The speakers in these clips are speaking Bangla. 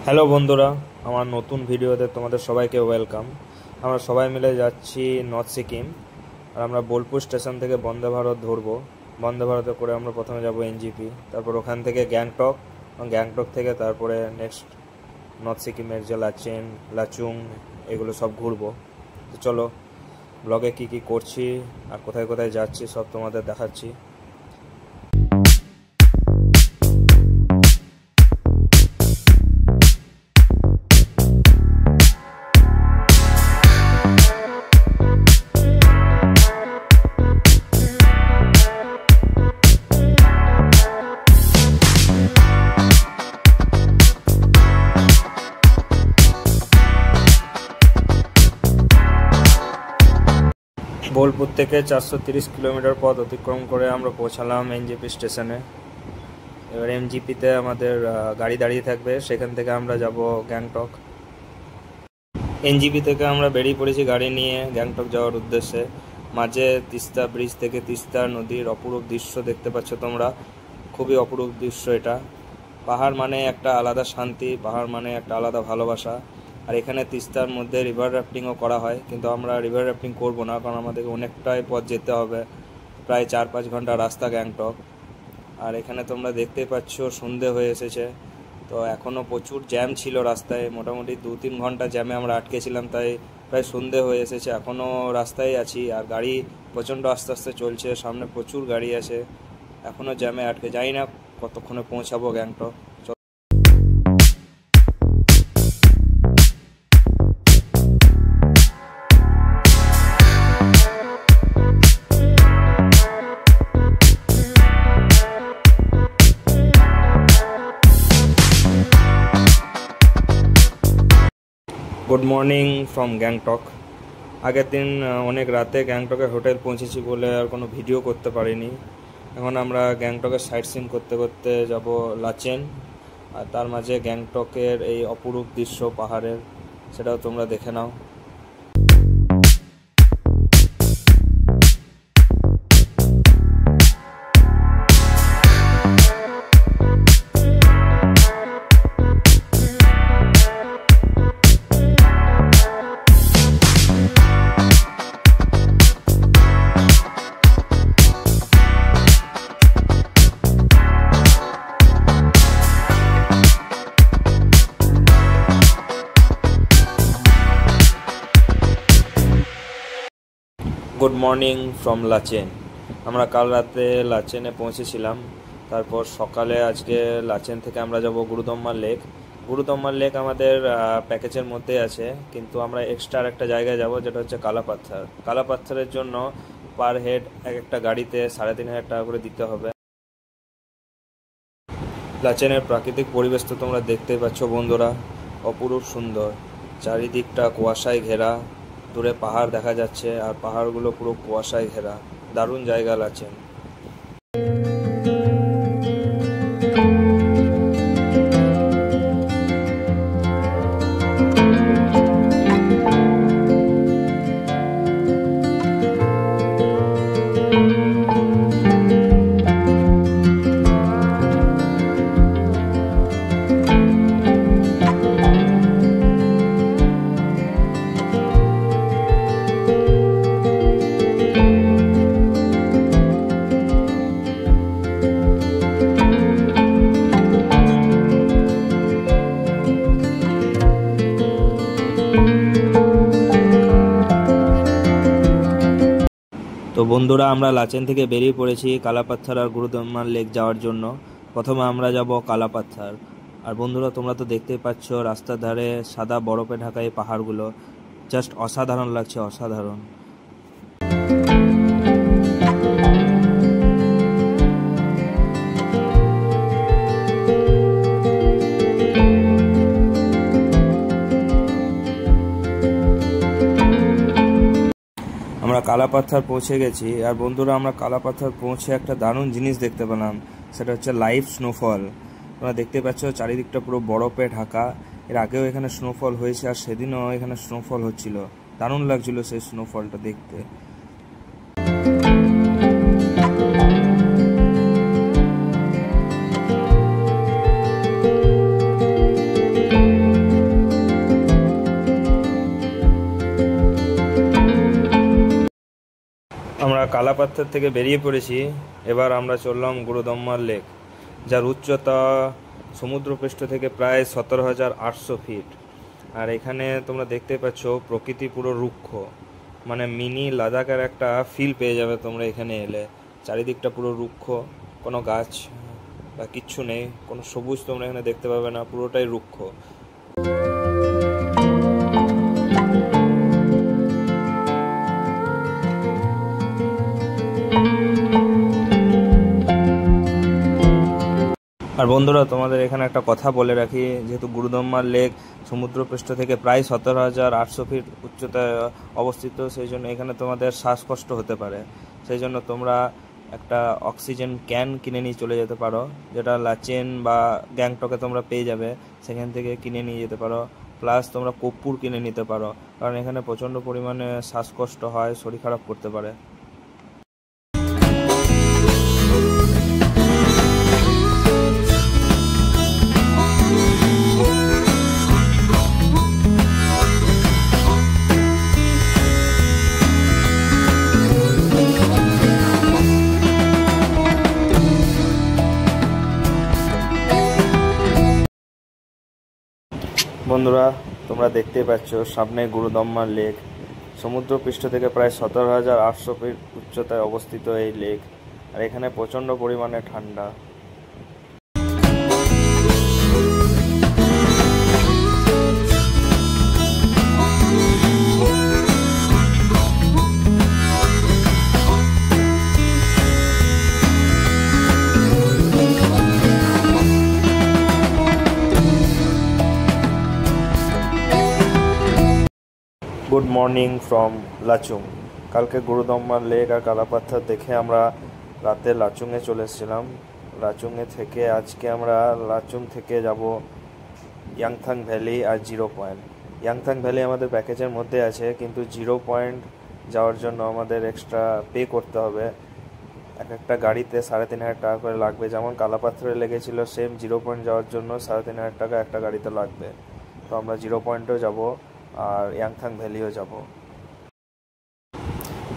হ্যালো বন্ধুরা, আমার নতুন ভিডিওতে তোমাদের সবাইকে ওয়েলকাম। আমরা সবাই মিলে যাচ্ছি নর্থ সিকিম। আর আমরা বোলপুর স্টেশন থেকে বন্দে ভারত ধরবো। বন্দে ভারতে করে আমরা প্রথমে যাব এনজিপি, তারপর ওখান থেকে গ্যাংটক, গ্যাংটক থেকে তারপরে নেক্সট নর্থ সিকিমের যে লাচেন, লাচুং, এগুলো সব ঘুরবো। তো চলো, ব্লগে কি কি করছি আর কোথায় কোথায় যাচ্ছি সব তোমাদের দেখাচ্ছি। বোলপুর থেকে 430 কিলোমিটার পথ অতিক্রম করে আমরা পৌঁছালাম এনজিপি স্টেশনে। এবার এনজিপিতে আমাদের গাড়ি দাঁড়িয়ে থাকবে, সেখান থেকে আমরা যাব গ্যাংটক। এনজিপি থেকে আমরা বেরিয়ে পড়েছি গাড়ি নিয়ে গ্যাংটক যাওয়ার উদ্দেশ্যে। মাঝে তিস্তা ব্রিজ থেকে তিস্তা নদীর অপরূপ দৃশ্য দেখতে পাচ্ছ তোমরা। খুবই অপরূপ দৃশ্য এটা। পাহাড় মানে একটা আলাদা শান্তি, পাহাড় মানে একটা আলাদা ভালোবাসা। আর এখানে তিস্তার মধ্যে রিভার রাফটিংও করা হয়, কিন্তু আমরা রিভার রাফটিং করব না, কারণ আমাদের অনেকটাই পথ যেতে হবে, প্রায় 4-5 ঘন্টা রাস্তা গ্যাংটক। আর এখানে তোমরা দেখতেই পাচ্ছ সন্ধে হয়ে এসেছে, তো এখনও প্রচুর জ্যাম ছিল রাস্তায়। মোটামুটি 2-3 ঘন্টা জ্যামে আমরা আটকেছিলাম, তাই প্রায় সন্ধে হয়ে এসেছে। এখনও রাস্তায় আছি আর গাড়ি প্রচণ্ড আস্তে আস্তে চলছে, সামনে প্রচুর গাড়ি আছে। এখনও জ্যামে আটকে, যাই না কতক্ষণে পৌঁছাবো Gangtok. Good morning from Gangtok. আগের দিন অনেক রাতে গ্যাংটকের হোটেল পৌঁছেছি বলে আর কোনো ভিডিও করতে পারিনি। এখন আমরা গ্যাংটকের সাইট সিন করতে করতে যাব লাচেন, আর তার মাঝে গ্যাংটকের এই অপরূপ দৃশ্য পাহাড়ের, সেটাও তোমরা দেখে নাও। Good morning from Lachen. আমরা কাল রাতে লাচেনে পৌঁছেছিলাম, তারপর সকালে আজকে লাচেন থেকে আমরা যাব গুরুদম্মা লেক। গুরুদম্মা লেক আমাদের প্যাকেজের মধ্যে আছে, কিন্তু আমরা এক্সট্রা একটা জায়গায় যাব, যেটা হচ্ছে কালাপাথর। কালাপাথরের জন্য পার হেড একটা গাড়িতে 3,500 টাকা করে দিতে হবে। লাচেনের প্রাকৃতিক পরিবেশ তো তোমরা দেখতেই পাচ্ছ বন্ধুরা, অপরূপ সুন্দর। চারিদিকটা কুয়াশায় ঘেরা, দূরে পাহাড় দেখা যাচ্ছে, আর পাহাড়গুলো পুরো কুয়াশায় ঘেরা। দারুণ জায়গা লাচেন। তো বন্ধুরা, আমরা লাচেন থেকে বেরিয়ে পড়েছি কালাপাথর আর গুরুদম্মা লেক যাওয়ার জন্য। প্রথমে আমরা যাব কালাপাথর। আর বন্ধুরা, তোমরা তো দেখতেই পাচ্ছ রাস্তার ধারে সাদা বরফে ঢাকা এই পাহাড়গুলো, জাস্ট অসাধারণ লাগছে, অসাধারণ। আমরা কালাপাথর পৌঁছে গেছি। আর বন্ধুরা, আমরা কালাপাথর পৌঁছে একটা দারুণ জিনিস দেখতে পেলাম, সেটা হচ্ছে লাইভ স্নোফল। তোমরা দেখতে পাচ্ছ চারিদিকটা পুরো বরফে ঢাকা। এর আগেও এখানে স্নোফল হয়েছে, আর সেদিনও এখানে স্নোফল হচ্ছিল। দারুণ লাগছিল সেই স্নোফলটা দেখতে। কালাপাথর থেকে বেরিয়ে পড়েছি। এবার আমরা চললাম গুরুদম্মার লেক, যার উচ্চতা সমুদ্রপৃষ্ঠ থেকে প্রায় 17,800 ফিট। আর এখানে তোমরা দেখতে পাচ্ছ প্রকৃতি পুরো রুক্ষ, মানে মিনি লাদাখের একটা ফিল পেয়ে যাবে তোমরা এখানে এলে। চারিদিকটা পুরো রুক্ষ, কোনো গাছ বা কিচ্ছু নেই, কোনো সবুজ তোমরা এখানে দেখতে পাবে না, পুরোটাই রুক্ষ। আর বন্ধুরা, তোমাদের এখানে একটা কথা বলে রাখি, যেহেতু গুরুদম্মার লেক সমুদ্রপৃষ্ঠ থেকে প্রায় 17,800 ফিট উচ্চতায় অবস্থিত, সেই জন্য এখানে তোমাদের শ্বাসকষ্ট হতে পারে। সেই জন্য তোমরা একটা অক্সিজেন ক্যান কিনে নিয়ে চলে যেতে পারো, যেটা লাচেন বা গ্যাংটকে তোমরা পেয়ে যাবে, সেখান থেকে কিনে নিয়ে যেতে পারো। প্লাস তোমরা কর্পূর কিনে নিতে পারো, কারণ এখানে প্রচণ্ড পরিমাণে শ্বাসকষ্ট হয়, শরীর খারাপ করতে পারে। বন্ধুরা, তোমরা দেখতেই পাচ্ছ সামনে গুরুদম্মার লেক। সমুদ্রপৃষ্ঠ থেকে প্রায় 17,800 ফিট উচ্চতায় অবস্থিত এই লেক। আর এখানে প্রচণ্ড পরিমাণে ঠান্ডা। Good morning from Lachung. কালকে গুরুদম্মার লেক আর কালাপাথর দেখে আমরা রাতে লাচুংয়ে চলে এসেছিলাম। লাচুংয়ে থেকে আজকে আমরা লাচুং থেকে যাব ইয়াংথাং ভ্যালি আর জিরো পয়েন্ট। ইয়াংথাং ভ্যালি আমাদের প্যাকেজের মধ্যে আছে, কিন্তু জিরো পয়েন্ট যাওয়ার জন্য আমাদের এক্সট্রা পে করতে হবে। এক একটা গাড়িতে 3,500 টাকা করে লাগবে। যেমন কালাপাথরে লেগেছিল, সেম জিরো পয়েন্ট যাওয়ার জন্য 3,500 টাকা একটা গাড়িতে লাগবে। তো আমরা জিরো পয়েন্টেও যাব আর ইয়াংথাং ভ্যালিও যাব।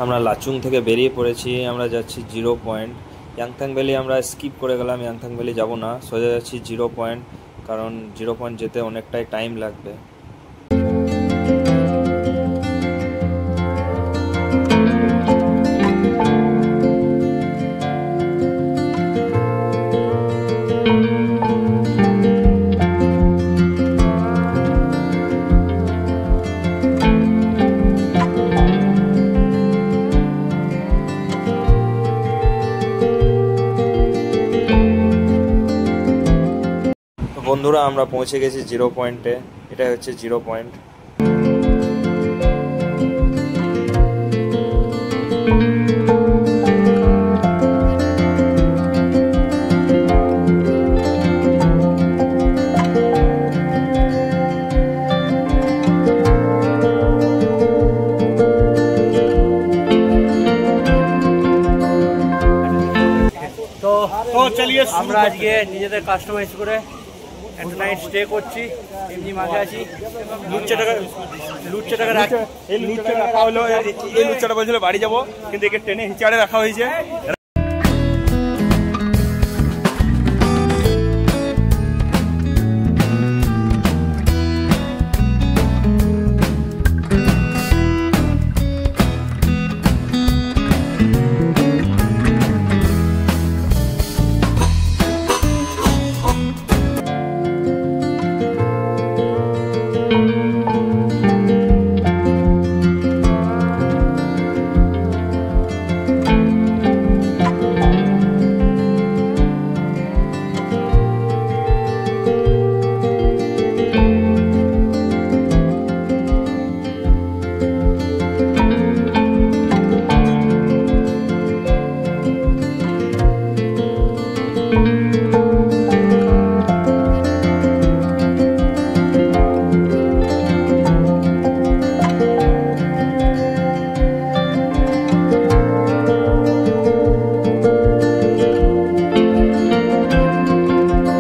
আমরা লাচুং থেকে বেরিয়ে পড়েছি, আমরা যাচ্ছি জিরো পয়েন্ট। ইয়াংথাং ভ্যালি আমরা স্কিপ করে গেলাম, ইয়াংথাং ভ্যালি যাব না, সোজা যাচ্ছি জিরো পয়েন্ট, কারণ জিরো পয়েন্ট যেতে অনেকটাই টাইম লাগবে। বন্ধুরা, আমরা পৌঁছে গেছি জিরো পয়েন্টে। এটা হচ্ছে জিরো পয়েন্ট। তো চলিয়ে আমরা আজকে নিজেদের কাস্টমাইজ করে একটা নাইট স্টে করছি। এমনি মাঝে আছি, লুচ্চাটা রাখা হলো। এই লুচ্চাটা বলছিল বাড়ি যাবো, কিন্তু একে ট্রেনে হিচাড়ে রাখা হয়েছে।